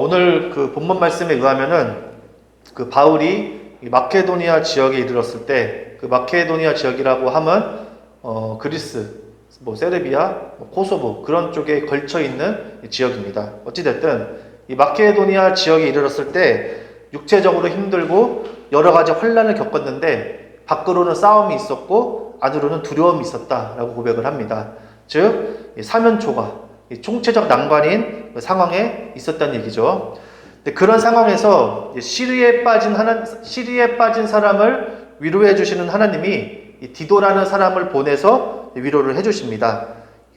오늘 그 본문 말씀에 의하면은 그 바울이 이 마케도니아 지역에 이르렀을 때 그 마케도니아 지역이라고 하면 그리스, 뭐 세르비아, 뭐 코소보 그런 쪽에 걸쳐 있는 지역입니다. 어찌됐든 이 마케도니아 지역에 이르렀을 때 육체적으로 힘들고 여러 가지 환란을 겪었는데 밖으로는 싸움이 있었고 안으로는 두려움이 있었다라고 고백을 합니다. 즉 사면초가 총체적 난관인 상황에 있었다는 얘기죠. 그런 상황에서 시리에 빠진 사람을 위로해 주시는 하나님이 디도라는 사람을 보내서 위로를 해 주십니다.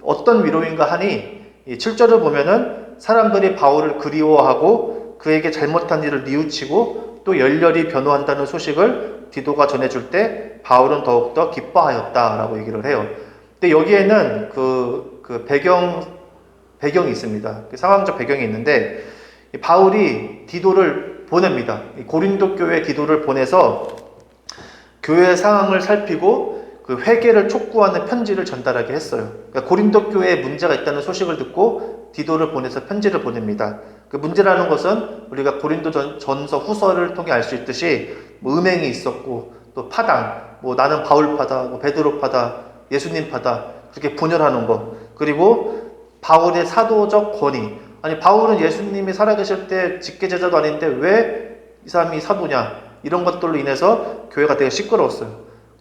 어떤 위로인가 하니 7절을 보면은 사람들이 바울을 그리워하고 그에게 잘못한 일을 뉘우치고 또 열렬히 변호한다는 소식을 디도가 전해줄 때 바울은 더욱더 기뻐하였다라고 얘기를 해요. 근데 여기에는 그 배경이 있습니다. 상황적 배경이 있는데 바울이 디도를 보냅니다. 고린도 교회 디도를 보내서 교회 상황을 살피고 그 회개를 촉구하는 편지를 전달하게 했어요. 그러니까 고린도 교회에 문제가 있다는 소식을 듣고 디도를 보내서 편지를 보냅니다. 그 문제라는 것은 우리가 고린도 전서 후서를 통해 알 수 있듯이 뭐 음행이 있었고 또 파당, 뭐 나는 바울파다, 뭐 베드로파다, 예수님파다 그렇게 분열하는 거, 그리고 바울의 사도적 권위. 아니 바울은 예수님이 살아계실 때 직계제자도 아닌데 왜 이 사람이 사도냐, 이런 것들로 인해서 교회가 되게 시끄러웠어요.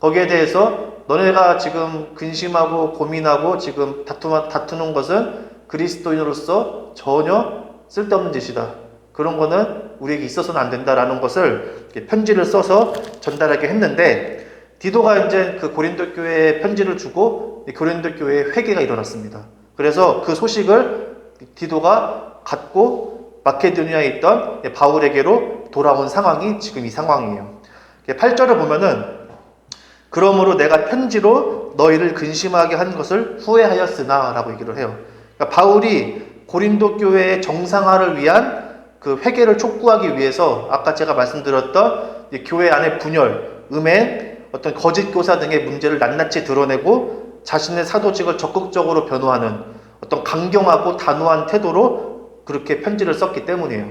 거기에 대해서 너네가 지금 근심하고 고민하고 지금 다투는 것은 그리스도인으로서 전혀 쓸데없는 짓이다. 그런 거는 우리에게 있어서는 안 된다라는 것을 편지를 써서 전달하게 했는데, 디도가 이제 그 고린도 교회에 편지를 주고 고린도 교회에 회개가 일어났습니다. 그래서 그 소식을 디도가 갖고 마케도니아에 있던 바울에게로 돌아온 상황이 지금 이 상황이에요. 8절을 보면은 그러므로 내가 편지로 너희를 근심하게 한 것을 후회하였으나 라고 얘기를 해요. 그러니까 바울이 고린도 교회의 정상화를 위한 그 회개를 촉구하기 위해서 아까 제가 말씀드렸던 교회 안의 분열, 음행, 어떤 거짓 교사 등의 문제를 낱낱이 드러내고 자신의 사도직을 적극적으로 변호하는 어떤 강경하고 단호한 태도로 그렇게 편지를 썼기 때문이에요.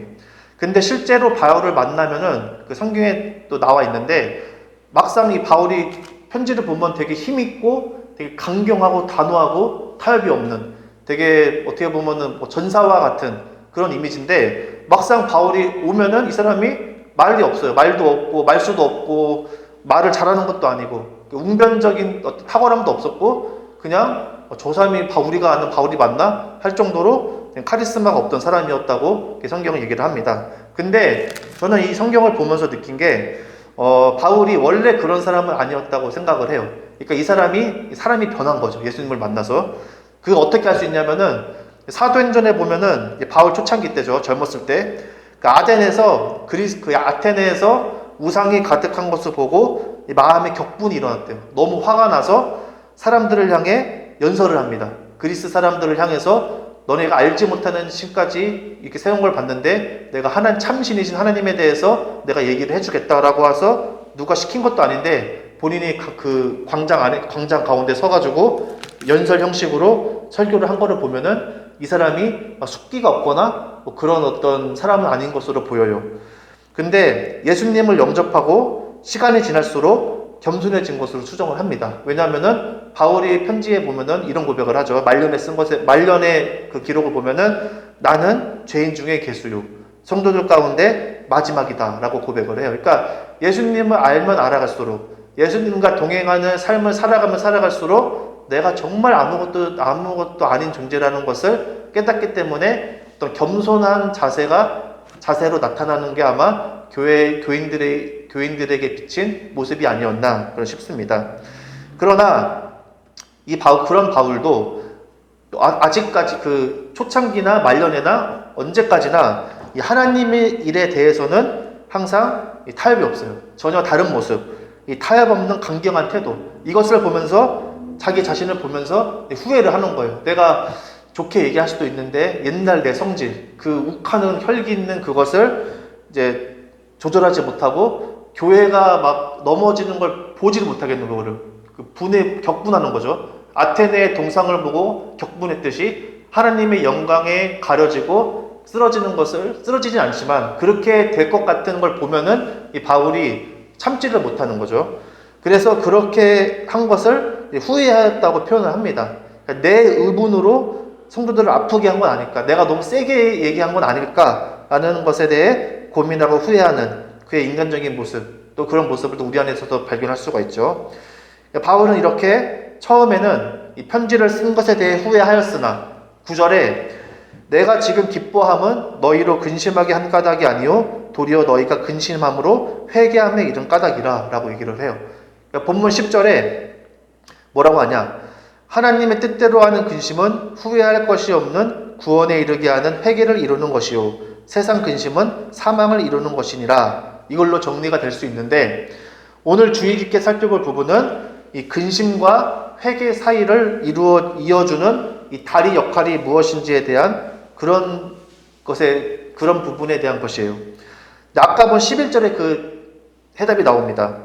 근데 실제로 바울을 만나면은 그 성경에 또 나와 있는데 막상 이 바울이 편지를 보면 되게 힘있고 되게 강경하고 단호하고 타협이 없는, 되게 어떻게 보면은 뭐 전사와 같은 그런 이미지인데 막상 바울이 오면은 이 사람이 말이 없어요. 말도 없고 말수도 없고 말을 잘하는 것도 아니고 웅변적인 어떤 탁월함도 없었고 그냥 저 사람이 우리가 아는 바울이 맞나 할 정도로 카리스마가 없던 사람이었다고 성경은 얘기를 합니다. 근데 저는 이 성경을 보면서 느낀 게 바울이 원래 그런 사람은 아니었다고 생각을 해요. 그러니까 이 사람이 변한 거죠. 예수님을 만나서. 그거 어떻게 할 수 있냐면은 사도행전에 보면은 바울 초창기 때죠. 젊었을 때 아테네에서 우상이 가득한 것을 보고 마음의 격분이 일어났대요. 너무 화가 나서 사람들을 향해 연설을 합니다. 그리스 사람들을 향해서 너네가 알지 못하는 신까지 이렇게 세운 걸 봤는데 내가 참신이신 하나님에 대해서 내가 얘기를 해주겠다라고 해서 누가 시킨 것도 아닌데 본인이 그 광장 가운데 서가지고 연설 형식으로 설교를 한 거를 보면은 이 사람이 숙기가 없거나 뭐 그런 어떤 사람은 아닌 것으로 보여요. 근데 예수님을 영접하고 시간이 지날수록 겸손해진 것으로 추정을 합니다. 왜냐하면은 바울이 편지에 보면은 이런 고백을 하죠. 말년의 그 기록을 보면은 나는 죄인 중에 괴수요, 성도들 가운데 마지막이다라고 고백을 해요. 그러니까 예수님을 알면 알아갈수록, 예수님과 동행하는 삶을 살아갈수록 내가 정말 아무것도 아닌 존재라는 것을 깨닫기 때문에 어떤 겸손한 자세로 나타나는 게 아마 교인들에게 비친 모습이 아니었나 싶습니다. 그러나 그런 바울도 아직까지 그 초창기나 말년에나 언제까지나 이 하나님의 일에 대해서는 항상 타협이 없어요. 전혀 다른 모습, 이 타협 없는 강경한 태도, 이것을 보면서 자기 자신을 보면서 후회를 하는 거예요. 내가 좋게 얘기할 수도 있는데 옛날 내 성질, 그 욱하는 혈기 있는 그것을 이제 조절하지 못하고 교회가 막 넘어지는 걸 보지를 못하겠는 거를 격분하는 거죠. 아테네의 동상을 보고 격분했듯이 하나님의 영광에 가려지고 쓰러지진 않지만 그렇게 될 것 같은 걸 보면은 이 바울이 참지를 못하는 거죠. 그래서 그렇게 한 것을 후회하였다고 표현을 합니다. 그러니까 내 의문으로 성도들을 아프게 한 건 아닐까, 내가 너무 세게 얘기한 건 아닐까라는 것에 대해 고민하고 후회하는 그의 인간적인 모습, 또 그런 모습을 또 우리 안에서도 발견할 수가 있죠. 바울은 이렇게 처음에는 이 편지를 쓴 것에 대해 후회하였으나 9절에 내가 지금 기뻐함은 너희로 근심하게 한 까닭이 아니요 도리어 너희가 근심함으로 회개함에 이른 까닭이라 라고 얘기를 해요. 그러니까 본문 10절에 뭐라고 하냐, 하나님의 뜻대로 하는 근심은 후회할 것이 없는 구원에 이르게 하는 회개를 이루는 것이요 세상 근심은 사망을 이루는 것이니라. 이걸로 정리가 될 수 있는데, 오늘 주의 깊게 살펴볼 부분은 이 근심과 회개 사이를 이어주는 이 다리 역할이 무엇인지에 대한 그런 부분에 대한 것이에요. 아까 본 11절에 그 해답이 나옵니다.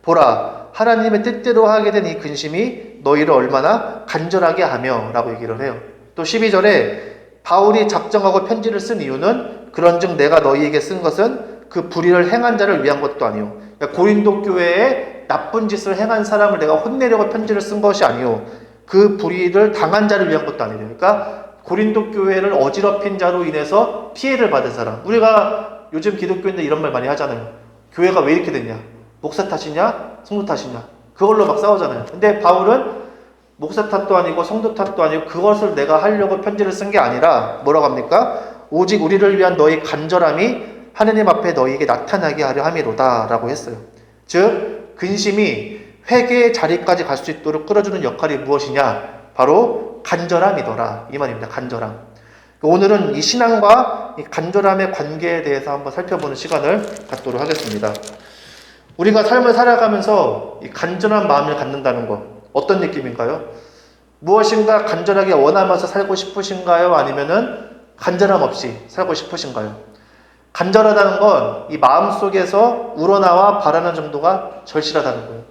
보라, 하나님의 뜻대로 하게 된 이 근심이 너희를 얼마나 간절하게 하며 라고 얘기를 해요. 또 12절에 바울이 작정하고 편지를 쓴 이유는 그런즉 내가 너희에게 쓴 것은 그 불의를 행한 자를 위한 것도 아니요, 그러니까 고린도 교회에 나쁜 짓을 행한 사람을 내가 혼내려고 편지를 쓴 것이 아니요 그 불의를 당한 자를 위한 것도 아니에요. 그러니까 고린도 교회를 어지럽힌 자로 인해서 피해를 받은 사람, 우리가 요즘 기독교인들 이런 말 많이 하잖아요. 교회가 왜 이렇게 됐냐, 목사 탓이냐 성도 탓이냐, 그걸로 막 싸우잖아요. 근데 바울은 목사 탓도 아니고 성도 탓도 아니고 그것을 내가 하려고 편지를 쓴 게 아니라 뭐라고 합니까? 오직 우리를 위한 너희 간절함이 하느님 앞에 너희에게 나타나게 하려 함이로다 라고 했어요. 즉 근심이 회개의 자리까지 갈 수 있도록 끌어주는 역할이 무엇이냐, 바로 간절함이더라 이 말입니다. 간절함. 오늘은 이 신앙과 이 간절함의 관계에 대해서 한번 살펴보는 시간을 갖도록 하겠습니다. 우리가 삶을 살아가면서 이 간절한 마음을 갖는다는 것, 어떤 느낌인가요? 무엇인가 간절하게 원하면서 살고 싶으신가요? 아니면은 간절함 없이 살고 싶으신가요? 간절하다는 건 이 마음속에서 우러나와 바라는 정도가 절실하다는 거예요.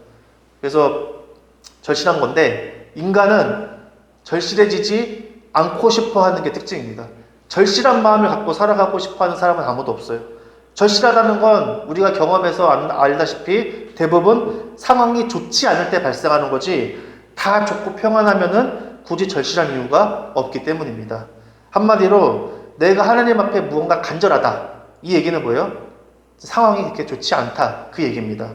그래서 절실한 건데, 인간은 절실해지지 않고 싶어 하는 게 특징입니다. 절실한 마음을 갖고 살아가고 싶어 하는 사람은 아무도 없어요. 절실하다는 건 우리가 경험해서 알다시피 대부분 상황이 좋지 않을 때 발생하는 거지, 다 좋고 평안하면은 굳이 절실한 이유가 없기 때문입니다. 한마디로 내가 하나님 앞에 무언가 간절하다, 이 얘기는 뭐예요? 상황이 그렇게 좋지 않다, 그 얘기입니다.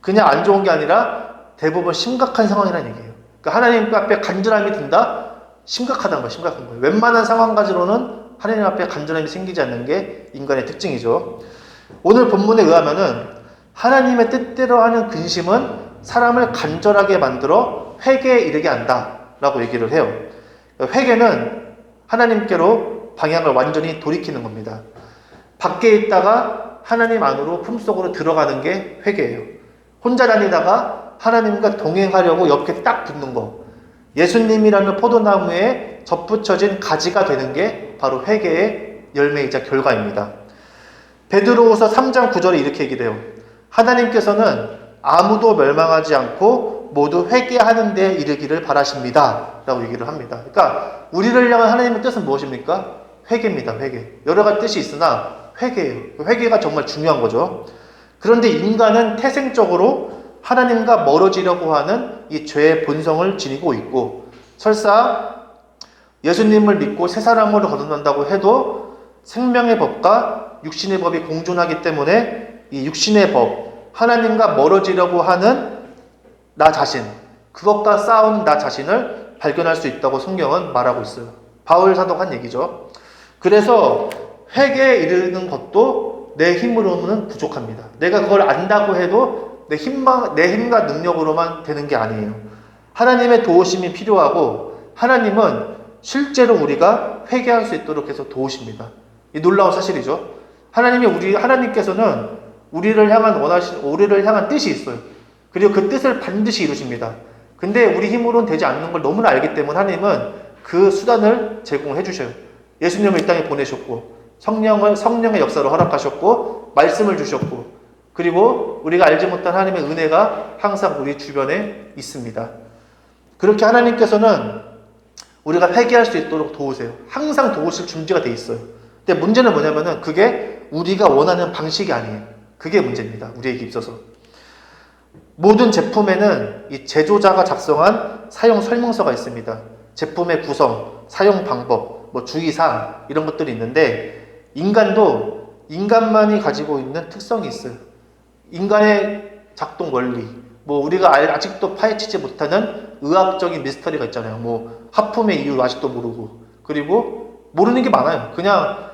그냥 안 좋은 게 아니라 대부분 심각한 상황이라는 얘기예요. 그러니까 하나님 앞에 간절함이 든다? 심각하다는 거예요. 심각한 거예요. 웬만한 상황 가지로는 하나님 앞에 간절함이 생기지 않는 게 인간의 특징이죠. 오늘 본문에 의하면은 하나님의 뜻대로 하는 근심은 사람을 간절하게 만들어 회개에 이르게 한다 라고 얘기를 해요. 회개는 하나님께로 방향을 완전히 돌이키는 겁니다. 밖에 있다가 하나님 안으로 품속으로 들어가는 게 회개예요. 혼자 다니다가 하나님과 동행하려고 옆에 딱 붙는 거, 예수님이라는 포도나무에 접붙여진 가지가 되는 게 바로 회개의 열매이자 결과입니다. 베드로후서 3장 9절에 이렇게 얘기를 해요. 하나님께서는 아무도 멸망하지 않고 모두 회개하는 데 이르기를 바라십니다 라고 얘기를 합니다. 그러니까 우리를 향한 하나님의 뜻은 무엇입니까? 회개입니다. 회개. 여러 가지 뜻이 있으나 회개예요. 회개가 정말 중요한 거죠. 그런데 인간은 태생적으로 하나님과 멀어지려고 하는 이 죄의 본성을 지니고 있고, 설사 예수님을 믿고 새 사람으로 거듭난다고 해도 생명의 법과 육신의 법이 공존하기 때문에 이 육신의 법, 하나님과 멀어지려고 하는 나 자신, 그것과 싸우는 나 자신을 발견할 수 있다고 성경은 말하고 있어요. 바울 사도가 한 얘기죠. 그래서 회개에 이르는 것도 내 힘으로는 부족합니다. 내가 그걸 안다고 해도 내 힘과 능력으로만 되는 게 아니에요. 하나님의 도우심이 필요하고, 하나님은 실제로 우리가 회개할 수 있도록 해서 도우십니다. 이 놀라운 사실이죠. 하나님께서는 우리를 향한 뜻이 있어요. 그리고 그 뜻을 반드시 이루십니다. 근데 우리 힘으로는 되지 않는 걸 너무나 알기 때문에 하나님은 그 수단을 제공해 주셔요. 예수님을 이 땅에 보내셨고, 성령의 역사를 허락하셨고, 말씀을 주셨고, 그리고 우리가 알지 못한 하나님의 은혜가 항상 우리 주변에 있습니다. 그렇게 하나님께서는 우리가 회개할 수 있도록 도우세요. 항상 도우실 준비가 돼 있어요. 근데 문제는 뭐냐면은 그게 우리가 원하는 방식이 아니에요. 그게 문제입니다. 우리에게 있어서. 모든 제품에는 이 제조자가 작성한 사용 설명서가 있습니다. 제품의 구성, 사용 방법, 뭐 주의사항 이런 것들이 있는데 인간도 인간만이 가지고 있는 특성이 있어요. 인간의 작동 원리, 뭐 우리가 아직도 파헤치지 못하는 의학적인 미스터리가 있잖아요. 뭐 하품의 이유를 아직도 모르고, 그리고 모르는 게 많아요. 그냥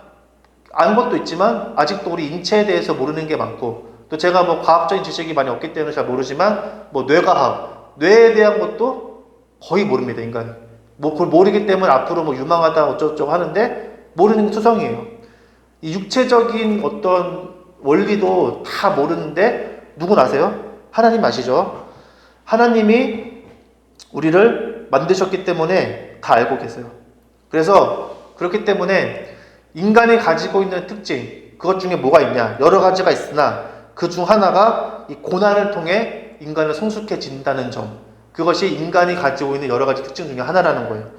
아는 것도 있지만 아직도 우리 인체에 대해서 모르는 게 많고, 또 제가 뭐 과학적인 지식이 많이 없기 때문에 잘 모르지만 뭐 뇌과학, 뇌에 대한 것도 거의 모릅니다, 인간이. 뭐 그걸 모르기 때문에 앞으로 뭐 유망하다 어쩌고저쩌고 하는데 모르는 게 투성이에요. 이 육체적인 어떤 원리도 다 모르는데 누군 아세요? 하나님 아시죠? 하나님이 우리를 만드셨기 때문에 다 알고 계세요. 그래서 그렇기 때문에 인간이 가지고 있는 특징, 그것 중에 뭐가 있냐? 여러 가지가 있으나 그 중 하나가 이 고난을 통해 인간을 성숙해진다는 점, 그것이 인간이 가지고 있는 여러 가지 특징 중에 하나라는 거예요.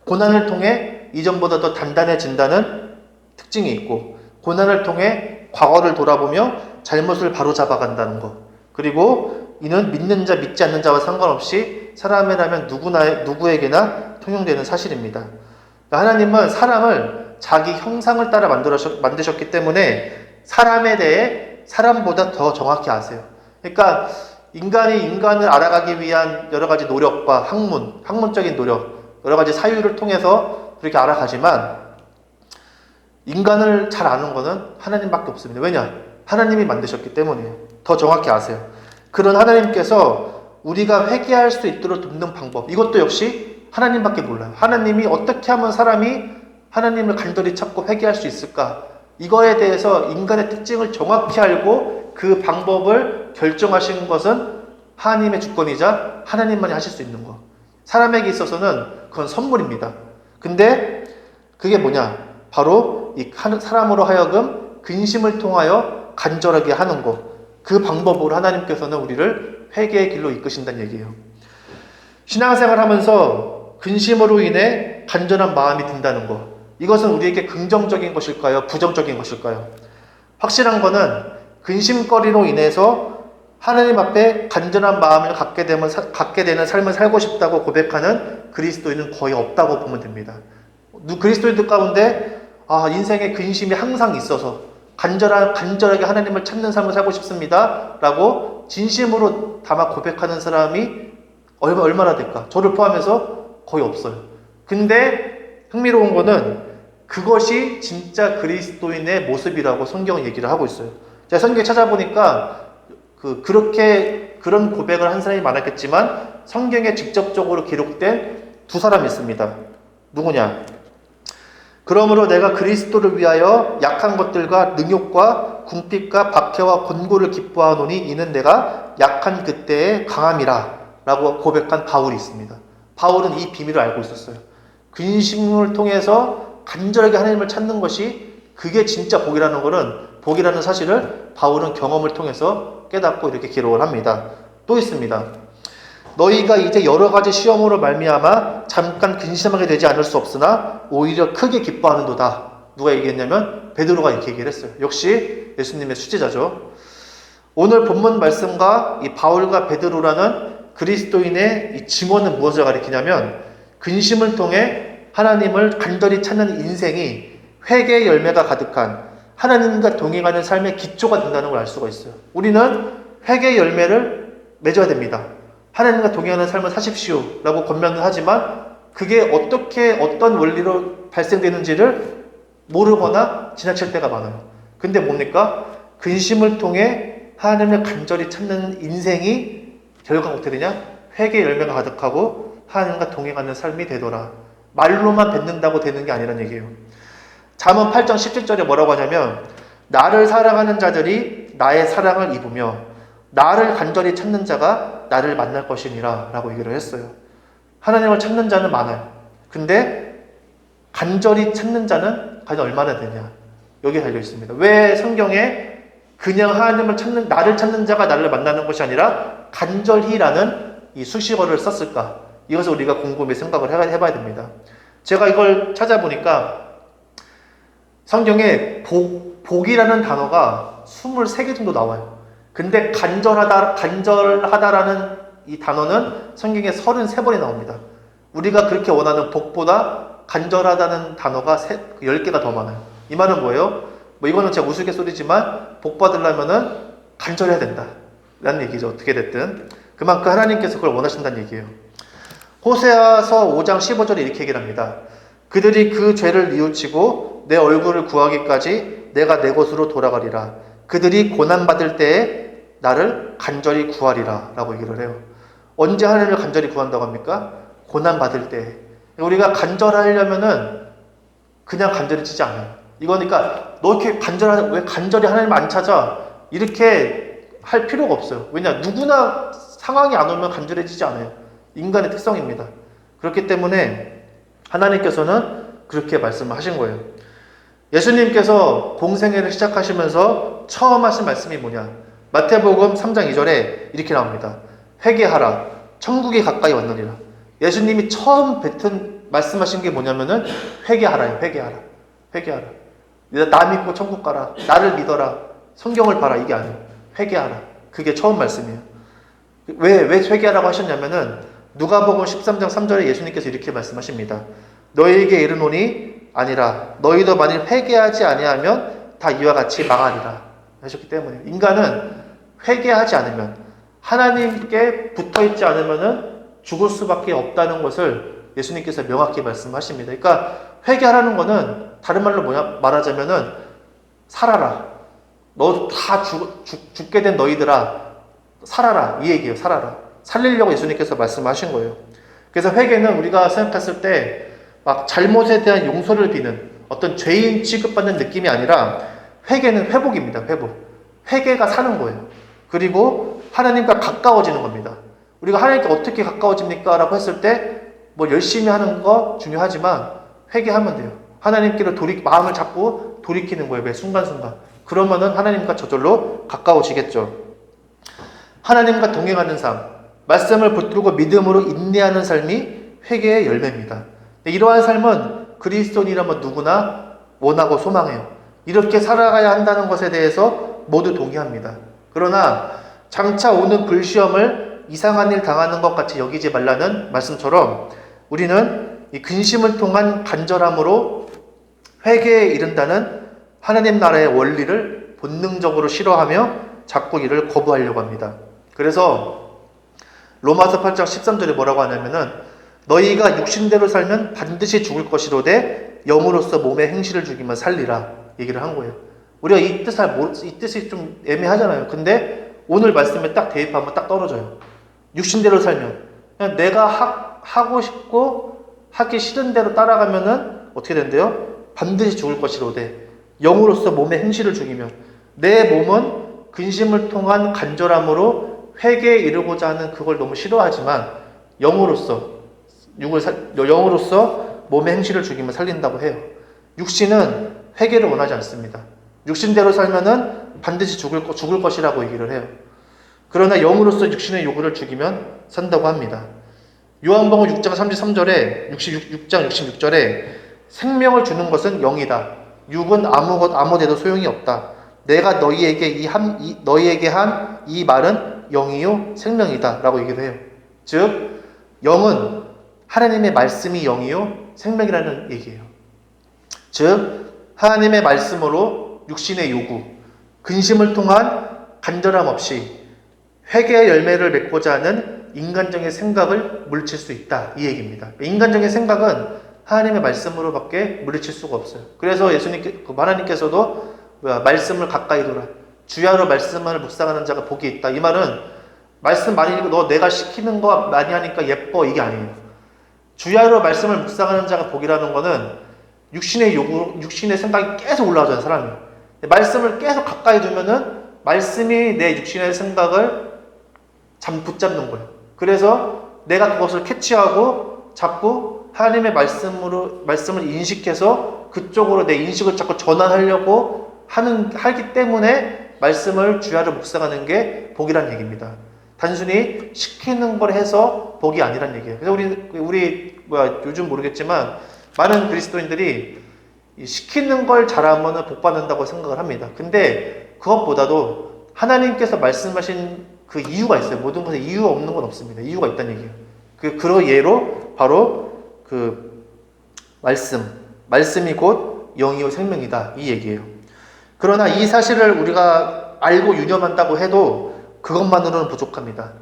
고난을 통해 이전보다 더 단단해진다는 특징이 있고, 고난을 통해 과거를 돌아보며 잘못을 바로잡아간다는 것, 그리고 이는 믿는 자 믿지 않는 자와 상관없이 사람이라면 누구에게나 통용되는 사실입니다. 하나님은 사람을 자기 형상을 따라 만드셨기 때문에 사람에 대해 사람보다 더 정확히 아세요. 그러니까 인간이 인간을 알아가기 위한 여러 가지 노력과 학문적인 노력, 여러 가지 사유를 통해서 그렇게 알아가지만 인간을 잘 아는 것은 하나님밖에 없습니다. 왜냐? 하나님이 만드셨기 때문이에요. 더 정확히 아세요. 그런 하나님께서 우리가 회개할 수 있도록 돕는 방법, 이것도 역시 하나님밖에 몰라요. 하나님이 어떻게 하면 사람이 하나님을 간절히 찾고 회개할 수 있을까? 이거에 대해서 인간의 특징을 정확히 알고 그 방법을 결정하신 것은 하나님의 주권이자 하나님만이 하실 수 있는 것. 사람에게 있어서는 그건 선물입니다. 근데 그게 뭐냐? 바로 이 사람으로 하여금 근심을 통하여 간절하게 하는 것. 그 방법으로 하나님께서는 우리를 회개의 길로 이끄신다는 얘기예요. 신앙생활 하면서 근심으로 인해 간절한 마음이 든다는 것. 이것은 우리에게 긍정적인 것일까요? 부정적인 것일까요? 확실한 것은 근심거리로 인해서 하나님 앞에 간절한 마음을 갖게 되는 삶을 살고 싶다고 고백하는 그리스도인은 거의 없다고 보면 됩니다. 그리스도인들 가운데 인생에 근심이 항상 있어서 간절하게 하나님을 찾는 삶을 살고 싶습니다 라고 진심으로 담아 고백하는 사람이 얼마나 될까? 저를 포함해서 거의 없어요. 근데 흥미로운 거는 그것이 진짜 그리스도인의 모습이라고 성경은 얘기를 하고 있어요. 제가 성경에 찾아보니까 그런 고백을 한 사람이 많았겠지만 성경에 직접적으로 기록된 두 사람이 있습니다. 누구냐? 그러므로 내가 그리스도를 위하여 약한 것들과 능욕과 궁핍과 박해와 곤고를 기뻐하노니 이는 내가 약한 그때의 강함이라 라고 고백한 바울이 있습니다. 바울은 이 비밀을 알고 있었어요. 근심을 통해서 간절하게 하나님을 찾는 것이 그게 진짜 복이라는 사실을 바울은 경험을 통해서 깨닫고 이렇게 기록을 합니다. 또 있습니다. 너희가 이제 여러 가지 시험으로 말미암아 잠깐 근심하게 되지 않을 수 없으나 오히려 크게 기뻐하는도다. 누가 얘기했냐면 베드로가 이렇게 얘기를 했어요. 역시 예수님의 수제자죠. 오늘 본문 말씀과 이 바울과 베드로라는 그리스도인의 이 증언은 무엇을 가리키냐면 근심을 통해 하나님을 간절히 찾는 인생이 회개의 열매가 가득한 하나님과 동행하는 삶의 기초가 된다는 걸 알 수가 있어요. 우리는 회개의 열매를 맺어야 됩니다. 하나님과 동행하는 삶을 사십시오 라고 권면을 하지만 그게 어떤 원리로 발생되는지를 모르거나 지나칠 때가 많아요. 근데 뭡니까? 근심을 통해 하나님을 간절히 찾는 인생이 결과가 어떻게 되냐? 회개의 열매가 가득하고 하나님과 동행하는 삶이 되더라. 말로만 뱉는다고 되는 게 아니라는 얘기예요. 잠언 8장 17절에 뭐라고 하냐면 나를 사랑하는 자들이 나의 사랑을 입으며 나를 간절히 찾는 자가 나를 만날 것이니라 라고 얘기를 했어요. 하나님을 찾는 자는 많아요. 근데 간절히 찾는 자는 과연 얼마나 되냐? 여기에 달려 있습니다. 왜 성경에 그냥 나를 찾는 자가 나를 만나는 것이 아니라 간절히라는 이 수식어를 썼을까? 이것을 우리가 곰곰이 생각을 해봐야 됩니다. 제가 이걸 찾아보니까 성경에 복이라는 단어가 23개 정도 나와요. 근데 간절하다라는 이 단어는 성경에 33번이 나옵니다. 우리가 그렇게 원하는 복보다 간절하다는 단어가 10개가 더 많아요. 이 말은 뭐예요? 뭐 이거는 제가 우스갯소리지만 복 받으려면은 간절해야 된다 라는 얘기죠. 어떻게 됐든 그만큼 하나님께서 그걸 원하신다는 얘기예요. 호세아서 5장 15절에 이렇게 얘기를 합니다. 그들이 그 죄를 뉘우치고 내 얼굴을 구하기까지 내가 내 곳으로 돌아가리라. 그들이 고난받을 때에 나를 간절히 구하리라 라고 얘기를 해요. 언제 하나님을 간절히 구한다고 합니까? 고난받을 때. 우리가 간절하려면은 그냥 간절해지지 않아요. 이거니까 너 이렇게 왜 간절히 하나님을 안 찾아? 이렇게 할 필요가 없어요. 왜냐? 누구나 상황이 안 오면 간절해지지 않아요. 인간의 특성입니다. 그렇기 때문에 하나님께서는 그렇게 말씀을 하신 거예요. 예수님께서 공생애를 시작하시면서 처음 하신 말씀이 뭐냐? 마태복음 3장 2절에 이렇게 나옵니다. 회개하라. 천국이 가까이 왔느니라. 예수님이 처음 말씀하신 게 뭐냐면은 회개하라요. 회개하라. 회개하라. 나 믿고 천국 가라. 나를 믿어라. 성경을 봐라. 이게 아니에요. 회개하라. 그게 처음 말씀이에요. 왜 회개하라고 하셨냐면은 누가복음 13장 3절에 예수님께서 이렇게 말씀하십니다. 너희에게 이르노니 아니라 너희도 만일 회개하지 아니하면 다 이와 같이 망하리라 하셨기 때문에 인간은 회개하지 않으면 하나님께 붙어있지 않으면 죽을 수밖에 없다는 것을 예수님께서 명확히 말씀하십니다. 그러니까 회개하라는 것은 다른 말로 말하자면은 살아라. 너 다 죽게 된 너희들아 살아라. 이 얘기예요. 살아라. 살리려고 예수님께서 말씀하신 거예요. 그래서 회개는 우리가 생각했을 때 막 잘못에 대한 용서를 비는 어떤 죄인 취급받는 느낌이 아니라 회개는 회복입니다. 회복. 회개가 사는 거예요. 그리고 하나님과 가까워지는 겁니다. 우리가 하나님께 어떻게 가까워집니까? 라고 했을 때 뭐 열심히 하는 거 중요하지만 회개하면 돼요. 하나님께로 마음을 잡고 돌이키는 거예요. 매 순간순간. 그러면은 하나님과 저절로 가까워지겠죠. 하나님과 동행하는 삶, 말씀을 붙들고 믿음으로 인내하는 삶이 회개의 열매입니다. 이러한 삶은 그리스도인이라면 누구나 원하고 소망해요. 이렇게 살아가야 한다는 것에 대해서 모두 동의합니다. 그러나 장차 오는 불시험을 이상한 일 당하는 것 같이 여기지 말라는 말씀처럼 우리는 이 근심을 통한 간절함으로 회개에 이른다는 하나님 나라의 원리를 본능적으로 싫어하며 자꾸 이를 거부하려고 합니다. 그래서 로마서 8장 13절에 뭐라고 하냐면은 너희가 육신대로 살면 반드시 죽을 것이로되 영으로서 몸의 행실을 죽이면 살리라 얘기를 한 거예요. 우리가 이 뜻이 좀 애매하잖아요. 근데 오늘 말씀에 딱 대입하면 딱 떨어져요. 육신대로 살면 그냥 내가 하고 싶고 하기 싫은 대로 따라가면은 어떻게 된대요? 반드시 죽을 것이로되 영으로서 몸의 행실을 죽이면 내 몸은 근심을 통한 간절함으로 회개에 이르고자 하는 그걸 너무 싫어하지만 영으로서 몸의 행실을 죽이면 살린다고 해요. 육신은 회개를 원하지 않습니다. 육신대로 살면은 반드시 죽을 것이라고 얘기를 해요. 그러나 영으로서 육신의 요구를 죽이면 산다고 합니다. 요한복음 6장 33절에 6장 66절에 생명을 주는 것은 영이다. 육은 아무데도 소용이 없다. 내가 너희에게 한 이 말은 영이요 생명이다 라고 얘기를 해요. 즉 영은 하나님의 말씀이 영이요 생명이라는 얘기예요. 즉 하나님의 말씀으로 육신의 요구, 근심을 통한 간절함 없이 회개의 열매를 맺고자 하는 인간적인 생각을 물리칠 수 있다 이 얘기입니다. 인간적인 생각은 하나님의 말씀으로밖에 물리칠 수가 없어요. 그래서 하나님께서도 말씀을 가까이 두라. 주야로 말씀을 묵상하는 자가 복이 있다. 이 말은 말씀 많이 읽고 너 내가 시키는 거 많이 하니까 예뻐 이게 아니에요. 주야로 말씀을 묵상하는 자가 복이라는 거는 육신의 생각이 계속 올라오잖아요, 사람이. 말씀을 계속 가까이 두면은 말씀이 내 육신의 생각을 붙잡는 거예요. 그래서 내가 그것을 캐치하고 잡고 하나님의 말씀을 인식해서 그쪽으로 내 인식을 자꾸 전환하려고 하기 때문에 말씀을 주야로 묵상하는 게 복이라는 얘기입니다. 단순히 시키는 걸 해서 복이 아니란 얘기예요. 그래서 우리 요즘 모르겠지만 많은 그리스도인들이 이 시키는 걸 잘하면 복 받는다고 생각을 합니다. 근데 그것보다도 하나님께서 말씀하신 그 이유가 있어요. 모든 것에 이유가 없는 건 없습니다. 이유가 있다는 얘기예요. 그런 예로 바로 그 말씀이 곧 영이요 생명이다 이 얘기예요. 그러나 이 사실을 우리가 알고 유념한다고 해도 그것만으로는 부족합니다.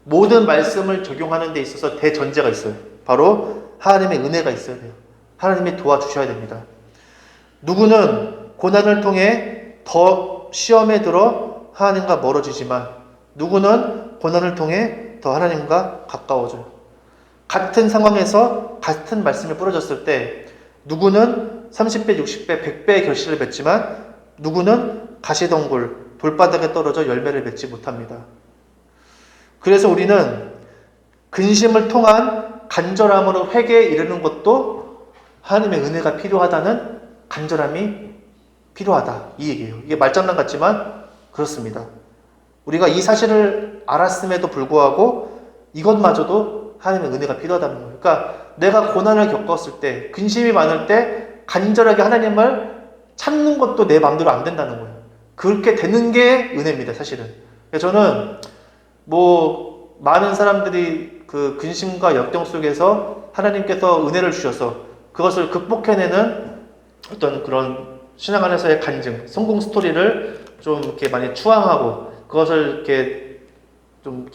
모든 말씀을 적용하는 데 있어서 대전제가 있어요. 바로 하나님의 은혜가 있어야 돼요. 하나님이 도와주셔야 됩니다. 누구는 고난을 통해 더 시험에 들어 하나님과 멀어지지만 누구는 고난을 통해 더 하나님과 가까워져요. 같은 상황에서 같은 말씀이 뿌려졌을 때 누구는 30배, 60배, 100배의 결실을 맺지만 누구는 가시덩굴, 돌바닥에 떨어져 열매를 맺지 못합니다. 그래서 우리는 근심을 통한 간절함으로 회개에 이르는 것도 하나님의 은혜가 필요하다는 간절함이 필요하다 이 얘기예요. 이게 말장난 같지만 그렇습니다. 우리가 이 사실을 알았음에도 불구하고 이것마저도 하나님의 은혜가 필요하다는 거예요. 그러니까 내가 고난을 겪었을 때, 근심이 많을 때 간절하게 하나님을 찾는 것도 내 마음대로 안 된다는 거예요. 그렇게 되는 게 은혜입니다, 사실은. 저는 많은 사람들이 그 근심과 역경 속에서 하나님께서 은혜를 주셔서 그것을 극복해내는 어떤 그런 신앙 안에서의 간증, 성공 스토리를 좀 이렇게 많이 추앙하고 그것을 이렇게 좀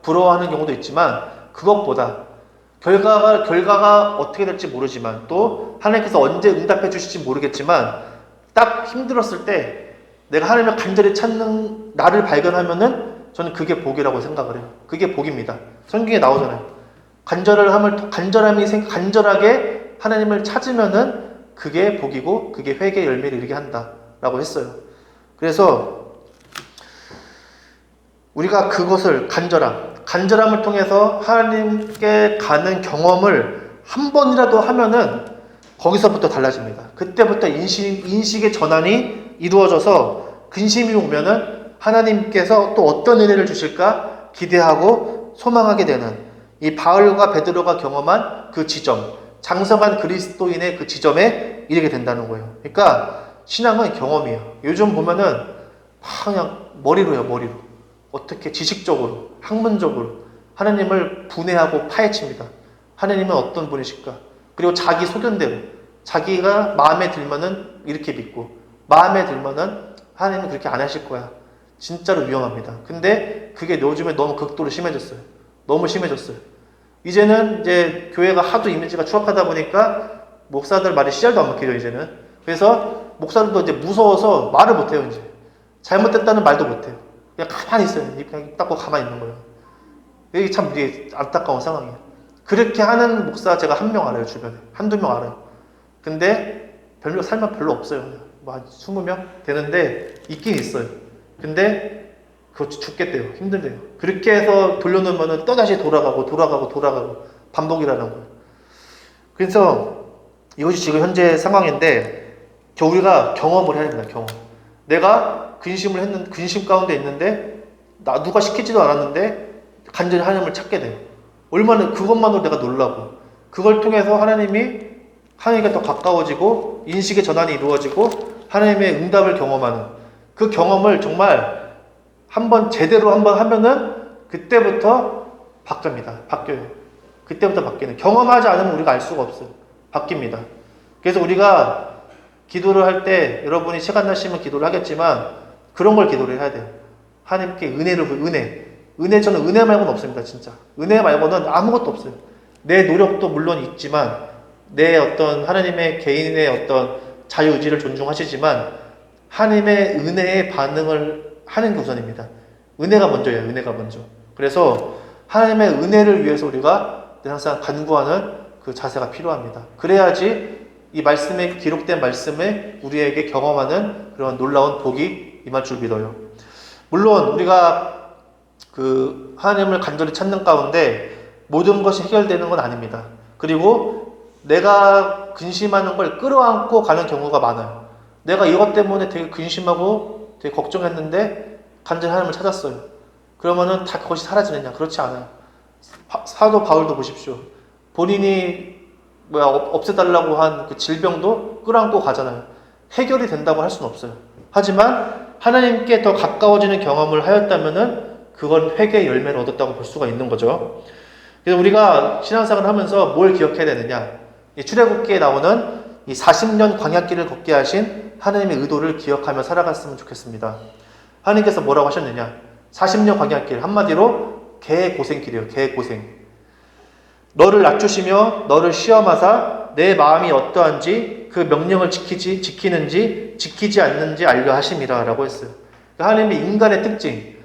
부러워하는 경우도 있지만 그것보다 결과가 어떻게 될지 모르지만 또 하나님께서 언제 응답해 주실지 모르겠지만 딱 힘들었을 때 내가 하나님을 간절히 찾는 나를 발견하면은 저는 그게 복이라고 생각을 해요. 그게 복입니다. 성경에 나오잖아요. 간절하게 하나님을 찾으면은 그게 복이고 그게 회개의 열매를 이루게 한다라고 했어요. 그래서 우리가 그것을 간절함을 통해서 하나님께 가는 경험을 한 번이라도 하면은 거기서부터 달라집니다. 그때부터 인식의 전환이 이루어져서 근심이 오면은 하나님께서 또 어떤 은혜를 주실까 기대하고 소망하게 되는 이 바울과 베드로가 경험한 그 지점, 장성한 그리스도인의 그 지점에 이르게 된다는 거예요. 그러니까 신앙은 경험이에요. 요즘 보면은 그냥 머리로 어떻게 지식적으로, 학문적으로 하나님을 분해하고 파헤칩니다. 하나님은 어떤 분이실까? 그리고 자기 소견대로 자기가 마음에 들면은 이렇게 믿고 마음에 들면은 하나님은 그렇게 안 하실 거야. 진짜로 위험합니다. 근데 그게 요즘에 너무 극도로 심해졌어요. 너무 심해졌어요. 이제는 이제 교회가 하도 이미지가 추악하다 보니까 목사들 말이 씨알도 안 먹혀요, 이제는. 그래서 목사들도 이제 무서워서 말을 못해요, 이제. 잘못됐다는 말도 못해요. 그냥 가만히 있어요. 그냥 입 닫고 가만히 있는 거예요. 이게 참 안타까운 상황이에요. 그렇게 하는 목사 제가 한 명 알아요, 주변에. 한두 명 알아요. 근데 별로 살면 별로 없어요. 한 20명 되는데 있긴 있어요. 근데 그거 죽겠대요. 힘들대요. 그렇게 해서 돌려놓으면 또다시 돌아가고 반복이라는 거예요. 그래서 이것이 지금 현재 상황인데 우리가 경험을 해야 됩니다. 경험. 내가 근심 가운데 있는데 누가 시키지도 않았는데 간절히 하나님을 찾게 돼요. 얼마나 그것만으로 내가 놀라고 그걸 통해서 하나님께 더 가까워지고 인식의 전환이 이루어지고 하나님의 응답을 경험하는 그 경험을 정말 제대로 한번 하면은 그때부터 바뀌어요. 그때부터 바뀌는. 경험하지 않으면 우리가 알 수가 없어요. 바뀝니다. 그래서 우리가 기도를 할 때 여러분이 시간 나시면 기도를 하겠지만 그런 걸 기도를 해야 돼요. 하나님께 은혜 저는 은혜 말고는 없습니다. 진짜 은혜 말고는 아무것도 없어요. 내 노력도 물론 있지만 내 어떤 하나님의 개인의 어떤 자유의지를 존중하시지만 하나님의 은혜에 반응을 하는 게 우선입니다. 은혜가 먼저예요. 은혜가 먼저. 그래서 하나님의 은혜를 위해서 우리가 항상 간구하는 그 자세가 필요합니다. 그래야지 이 말씀에 기록된 말씀에 우리에게 경험하는 그런 놀라운 복이 임할 줄 믿어요. 물론 우리가 그 하나님을 간절히 찾는 가운데 모든 것이 해결되는 건 아닙니다. 그리고 내가 근심하는 걸 끌어안고 가는 경우가 많아요. 내가 이것 때문에 되게 근심하고 되게 걱정했는데 간절히 하나님을 찾았어요. 그러면은 다 그것이 사라지느냐? 그렇지 않아요. 사도 바울도 보십시오. 본인이 없애달라고 한 그 질병도 끌어안고 가잖아요. 해결이 된다고 할 수는 없어요. 하지만 하나님께 더 가까워지는 경험을 하였다면은 그건 회개의 열매를 얻었다고 볼 수가 있는 거죠. 그래서 우리가 신앙생활을 하면서 뭘 기억해야 되느냐? 이 출애굽기에 나오는 이 40년 광야길을 걷게 하신 하나님의 의도를 기억하며 살아갔으면 좋겠습니다. 하나님께서 뭐라고 하셨느냐? 40년 광야길, 한마디로 개고생길이에요. 개고생. 너를 낮추시며 너를 시험하사 내 마음이 어떠한지 그 명령을 지키는지 지키지 않는지 알려 하심이라 라고 했어요. 하나님의 인간의 특징,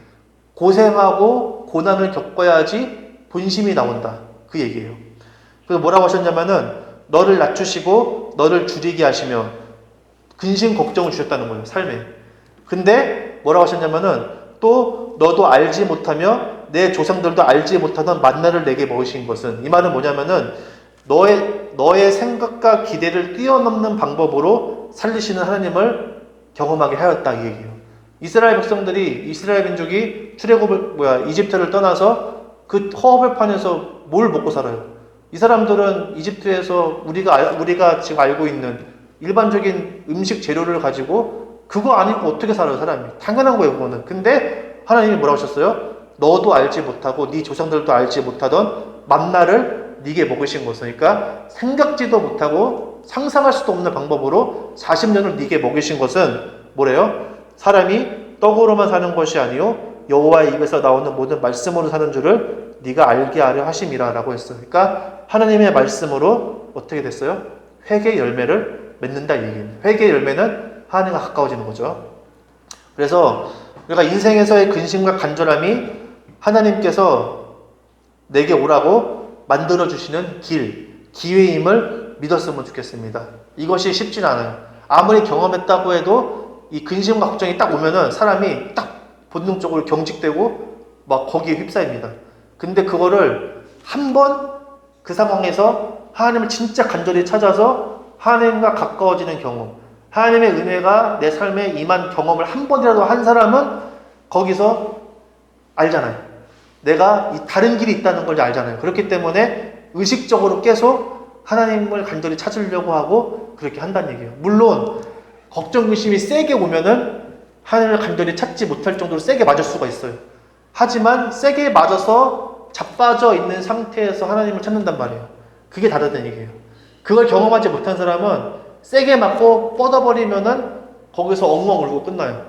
고생하고 고난을 겪어야지 본심이 나온다. 그 얘기예요. 그래서 뭐라고 하셨냐면은 너를 낮추시고 너를 줄이게 하시며 근심 걱정을 주셨다는 거예요. 삶에. 근데 뭐라고 하셨냐면은 또 너도 알지 못하며 내 조상들도 알지 못하던 만나를 내게 먹으신 것은, 이 말은 뭐냐면은 너의 생각과 기대를 뛰어넘는 방법으로 살리시는 하나님을 경험하게 하였다, 이 얘기예요. 이스라엘 백성들이, 이스라엘 민족이 이집트를 떠나서 그 허허벌판에서 뭘 먹고 살아요? 이 사람들은 이집트에서 우리가 지금 알고 있는 일반적인 음식 재료를 가지고 그거 아니고 어떻게 살아요, 사람이? 당연한 거예요, 그거는. 근데 하나님이 뭐라고 하셨어요? 너도 알지 못하고 네 조상들도 알지 못하던 만나를 네게 먹으신 것은, 그러니까 생각지도 못하고 상상할 수도 없는 방법으로 40년을 네게 먹이신 것은 뭐래요? 사람이 떡으로만 사는 것이 아니요 여호와의 입에서 나오는 모든 말씀으로 사는 줄을 네가 알게 하려 하심이라 라고 했어요. 그러니까 하나님의 말씀으로 어떻게 됐어요? 회개의 열매를 맺는다, 이 얘기입니다. 회개의 열매는 하나님과 가까워지는 거죠. 그래서 우리가 인생에서의 근심과 간절함이 하나님께서 내게 오라고 만들어주시는 기회임을 믿었으면 좋겠습니다. 이것이 쉽진 않아요. 아무리 경험했다고 해도 이 근심과 걱정이 딱 오면은 사람이 딱 본능적으로 경직되고 막 거기에 휩싸입니다. 근데 그거를 한번 그 상황에서 하나님을 진짜 간절히 찾아서 하나님과 가까워지는 경험, 하나님의 은혜가 내 삶에 임한 경험을 한 번이라도 한 사람은 거기서 알잖아요. 내가 이 다른 길이 있다는 걸 알잖아요. 그렇기 때문에 의식적으로 계속 하나님을 간절히 찾으려고 하고 그렇게 한다는 얘기예요. 물론 걱정, 근심이 세게 오면은 하나님을 간절히 찾지 못할 정도로 세게 맞을 수가 있어요. 하지만 세게 맞아서 자빠져 있는 상태에서 하나님을 찾는단 말이에요. 그게 다르다는 얘기예요. 그걸 경험하지 못한 사람은 세게 맞고 뻗어버리면은 거기서 엉엉 울고 끝나요.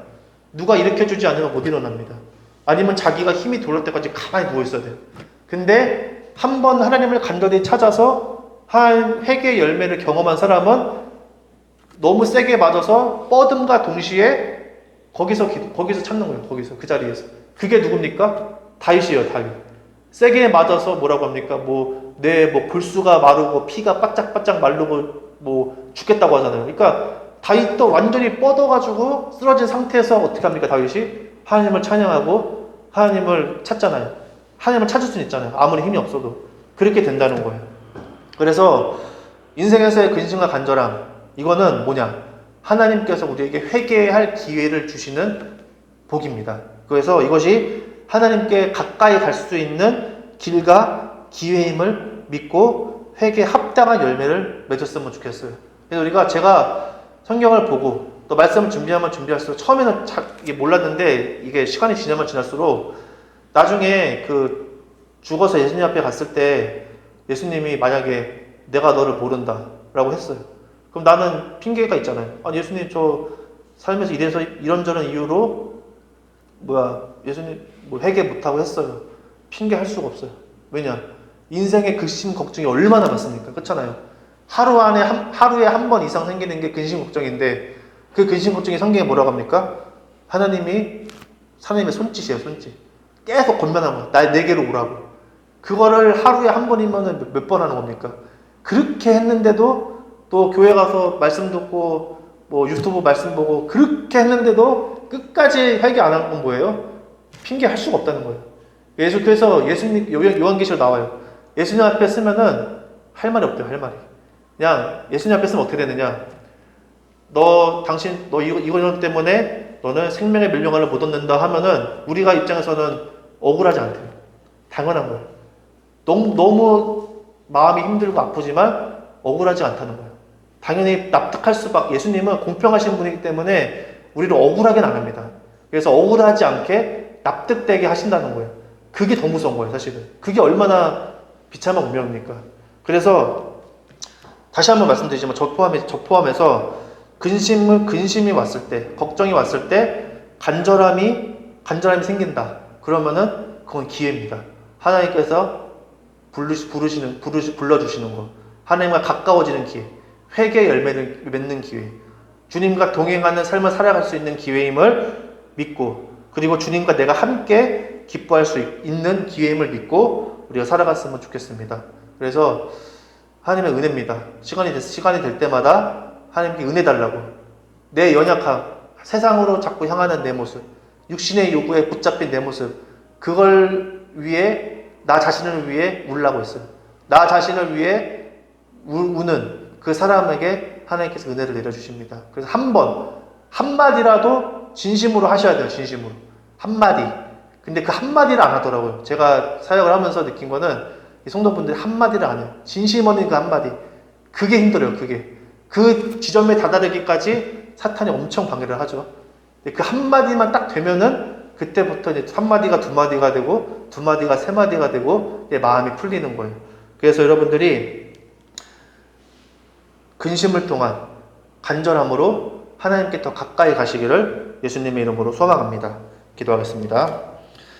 누가 일으켜주지 않으면 못 일어납니다. 아니면 자기가 힘이 돌릴 때까지 가만히 누워있어야 돼요. 근데 한번 하나님을 간절히 찾아서 회개의 열매를 경험한 사람은 너무 세게 맞아서 뻗음과 동시에 거기서 찾는 거예요. 거기서, 그 자리에서. 그게 누굽니까? 다윗이에요, 다윗. 세게 맞아서 뭐라고 합니까? 내 볼수가 마르고 피가 바짝바짝 마르고 죽겠다고 하잖아요. 그러니까 다윗도 완전히 뻗어가지고 쓰러진 상태에서 어떻게 합니까, 다윗이? 하나님을 찬양하고 하나님을 찾잖아요. 하나님을 찾을 수는 있잖아요. 아무리 힘이 없어도. 그렇게 된다는 거예요. 그래서 인생에서의 근심과 간절함, 이거는 뭐냐? 하나님께서 우리에게 회개할 기회를 주시는 복입니다. 그래서 이것이 하나님께 가까이 갈 수 있는 길과 기회임을 믿고 회개에 합당한 열매를 맺었으면 좋겠어요. 그래서 제가 성경을 보고 또 말씀을 준비하면 준비할수록 처음에는 이게 몰랐는데 이게 시간이 지나면 지날수록 나중에 죽어서 예수님 앞에 갔을 때 예수님이 만약에 내가 너를 모른다 라고 했어요. 그럼 나는 핑계가 있잖아요. 아니, 예수님 저 삶에서 이래서 이런저런 이유로 예수님 회개 못하고 했어요. 핑계 할 수가 없어요. 왜냐? 인생의 근심 걱정이 얼마나 많습니까? 그렇잖아요. 하루에 한 번 이상 생기는 게 근심 걱정인데 그 근심 걱정이 성경에 뭐라고 합니까? 하나님의 손짓이에요, 손짓. 계속 권면하는 거예요. 내게로 오라고. 그거를 하루에 한 번이면 몇 번 하는 겁니까? 그렇게 했는데도 또 교회 가서 말씀 듣고 유튜브 말씀 보고 그렇게 했는데도 끝까지 회개 안 한 건 뭐예요? 핑계 할 수가 없다는 거예요. 그래서 예수님 요한계시록 나와요. 예수님 앞에 쓰면은 할 말이 없대요, 할 말이. 그냥 예수님 앞에 쓰면 어떻게 되느냐? 너 이거 때문에 너는 생명의 멸류관을 못 얻는다 하면은 우리가 입장에서는 억울하지 않대요. 당연한 거예요. 너무 마음이 힘들고 아프지만 억울하지 않다는 거예요. 당연히 납득할 수밖에, 예수님은 공평하신 분이기 때문에 우리를 억울하게는 안 합니다. 그래서 억울하지 않게 납득되게 하신다는 거예요. 그게 더 무서운 거예요, 사실은. 그게 얼마나 비참한 운명입니까? 그래서 다시 한번 말씀드리지만 저 포함해서 근심이 왔을 때, 걱정이 왔을 때 간절함이 생긴다. 그러면은 그건 기회입니다. 하나님께서 불러주시는 거. 하나님과 가까워지는 기회. 회개의 열매를 맺는 기회. 주님과 동행하는 삶을 살아갈 수 있는 기회임을 믿고, 그리고 주님과 내가 함께 기뻐할 수 있는 기회임을 믿고 우리가 살아갔으면 좋겠습니다. 그래서 하나님의 은혜입니다. 시간이 될 때마다 하나님께 은혜 달라고. 내 연약함, 세상으로 자꾸 향하는 내 모습, 육신의 요구에 붙잡힌 내 모습, 그걸 위해, 나 자신을 위해 울라고 했어요. 나 자신을 위해 우는 그 사람에게 하나님께서 은혜를 내려주십니다. 그래서 한마디라도 진심으로 하셔야 돼요. 진심으로. 한마디. 근데 그 한마디를 안 하더라고요. 제가 사역을 하면서 느낀 거는 이 성도분들이 한마디를 안 해요. 진심 어린 그 한마디. 그게 힘들어요. 그게. 그 지점에 다다르기까지 사탄이 엄청 방해를 하죠. 근데 그 한마디만 딱 되면은 그때부터 이제 한마디가 두마디가 되고 두마디가 세마디가 되고 이제 마음이 풀리는 거예요. 그래서 여러분들이 근심을 통한 간절함으로 하나님께 더 가까이 가시기를 예수님의 이름으로 소망합니다. 기도하겠습니다.